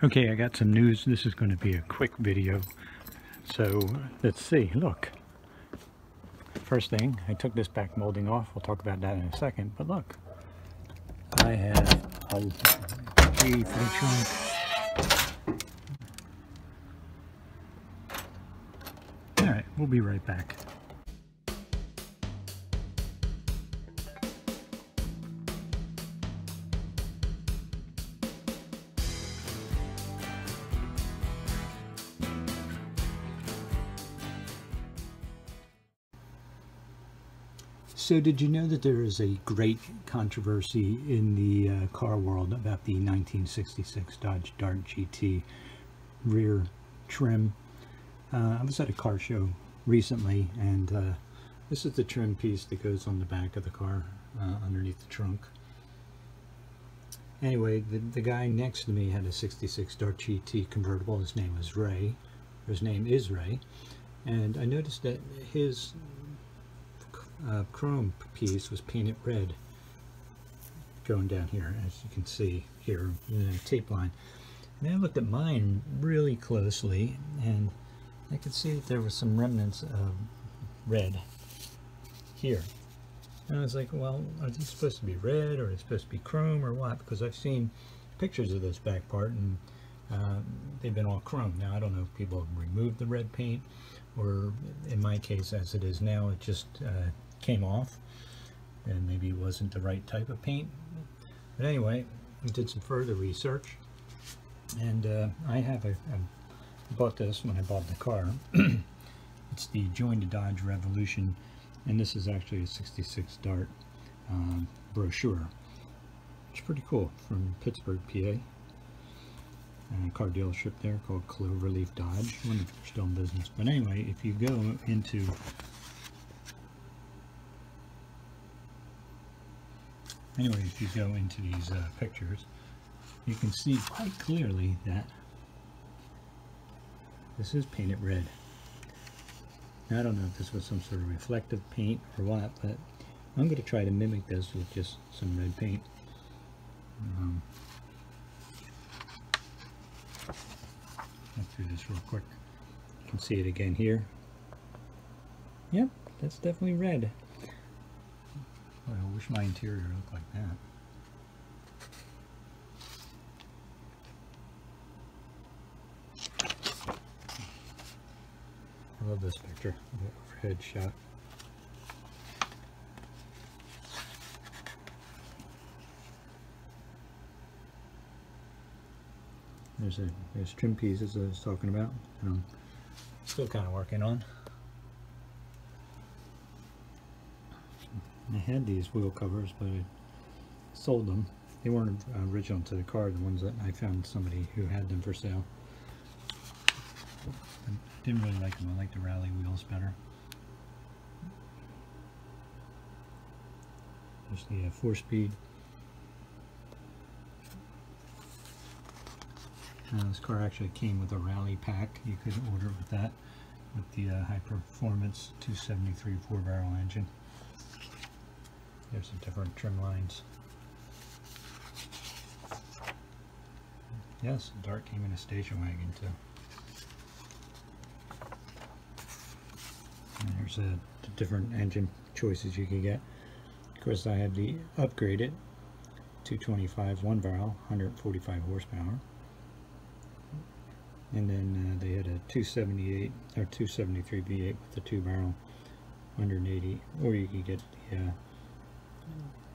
Okay, I got some news. This is going to be a quick video. So let's see, look. First thing, I took this back molding off. We'll talk about that in a second. But look, I have a key for the trunk. Alright, we'll be right back. So did you know that there is a great controversy in the car world about the 1966 Dodge Dart GT rear trim? I was at a car show recently, and this is the trim piece that goes on the back of the car underneath the trunk. Anyway, the guy next to me had a 66 Dart GT convertible. His name was Ray. His name is Ray. And I noticed that his chrome piece was painted red going down here, as you can see here in the tape line. And I looked at mine really closely, and I could see that there were some remnants of red here. And I was like, well, are these supposed to be red, or are they supposed to be chrome, or what? Because I've seen pictures of this back part, and they've been all chrome. Now, I don't know if people have removed the red paint, or in my case, as it is now, it just came off, and maybe it wasn't the right type of paint. But anyway, I did some further research, and I bought this when I bought the car. It's the Join the Dodge Revolution, and this is actually a 66 Dart brochure. It's pretty cool, from Pittsburgh, PA. A car dealership there called Cloverleaf Dodge, when they're still in business. But anyway, if you go into these pictures, you can see quite clearly that this is painted red. Now, I don't know if this was some sort of reflective paint or what, but I'm going to try to mimic this with just some red paint. Let's do this real quick. You can see it again here. Yep, that's definitely red. Boy, I wish my interior looked like that. I love this picture, the overhead shot. There's trim pieces I was talking about. Still kind of working on. I had these wheel covers, but I sold them. They weren't original to the car, the ones that I found somebody who had them for sale. I didn't really like them. I like the rally wheels better. There's the 4-speed. This car actually came with a rally pack. You could order it with that, with the high performance 273 4-barrel engine. There's some different trim lines. Yes, the Dart came in a station wagon too. And there's the different engine choices you can get. Of course, I had the upgraded 225 1-barrel, 145 horsepower. And then they had a 278 or 273 V8 with the 2-barrel, 180, or you could get the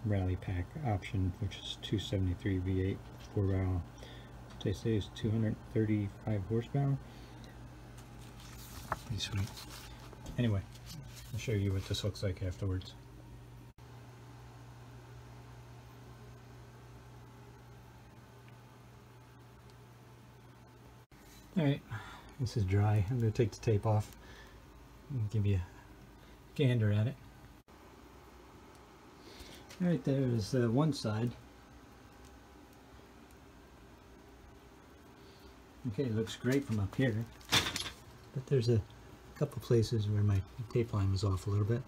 rally pack option, which is 273 V8 4-barrel. They say it's 235 horsepower. Pretty sweet. Anyway, I'll show you what this looks like afterwards. Alright, this is dry. I'm going to take the tape off and give you a gander at it. Alright, there's one side. Okay, it looks great from up here, but there's a couple places where my tape line was off a little bit.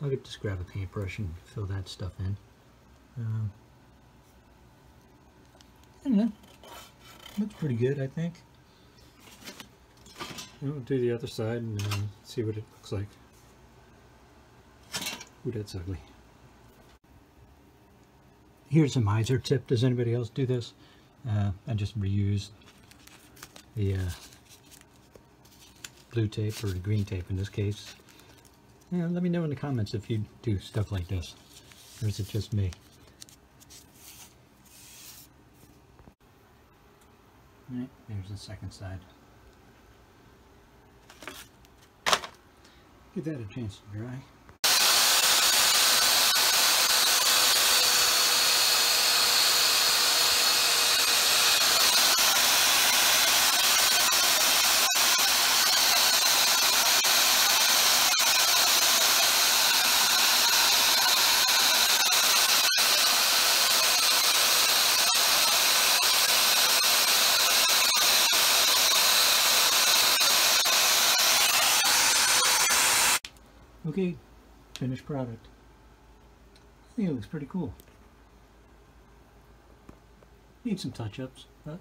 I'll just grab a paintbrush and fill that stuff in. And then Looks pretty good, I think. We'll do the other side and see what it looks like. Ooh, that's ugly. Here's a miser tip. Does anybody else do this? I just reuse the blue tape, or the green tape in this case. Let me know in the comments if you do stuff like this, or is it just me? Alright, there's the second side. Give that a chance to dry. Okay, finished product. I think it looks pretty cool. Needs some touch-ups, but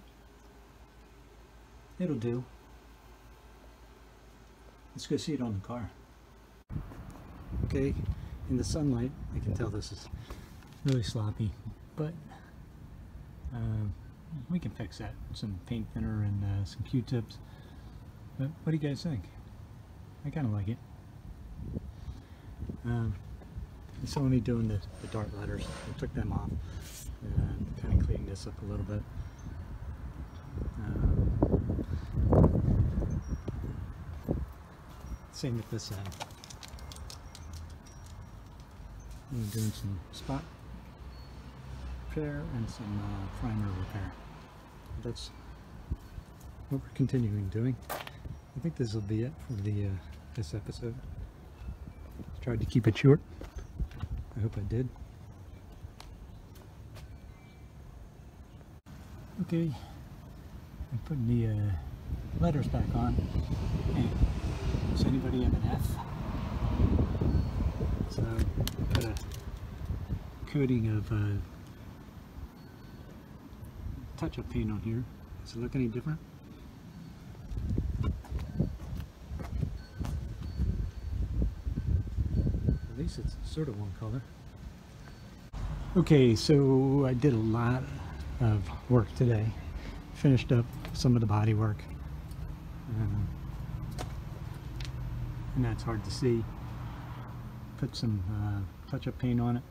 it'll do. Let's go see it on the car. Okay, in the sunlight, I can tell this is really sloppy, but we can fix that. Some paint thinner and some Q-tips. But what do you guys think? I kind of like it. It's only doing the dart letters. I took them off and kind of cleaned this up a little bit. Same with this end. I'm doing some spot repair and some primer repair. That's what we're continuing doing. I think this will be it for the this episode. Tried to keep it short. I hope I did. Okay, I'm putting the letters back on. Hey, does anybody have an F? So put a coating of touch-up paint on here. Does it look any different? At least it's sort of one color. Okay, so I did a lot of work today. Finished up some of the body work. And that's hard to see. Put some touch-up paint on it.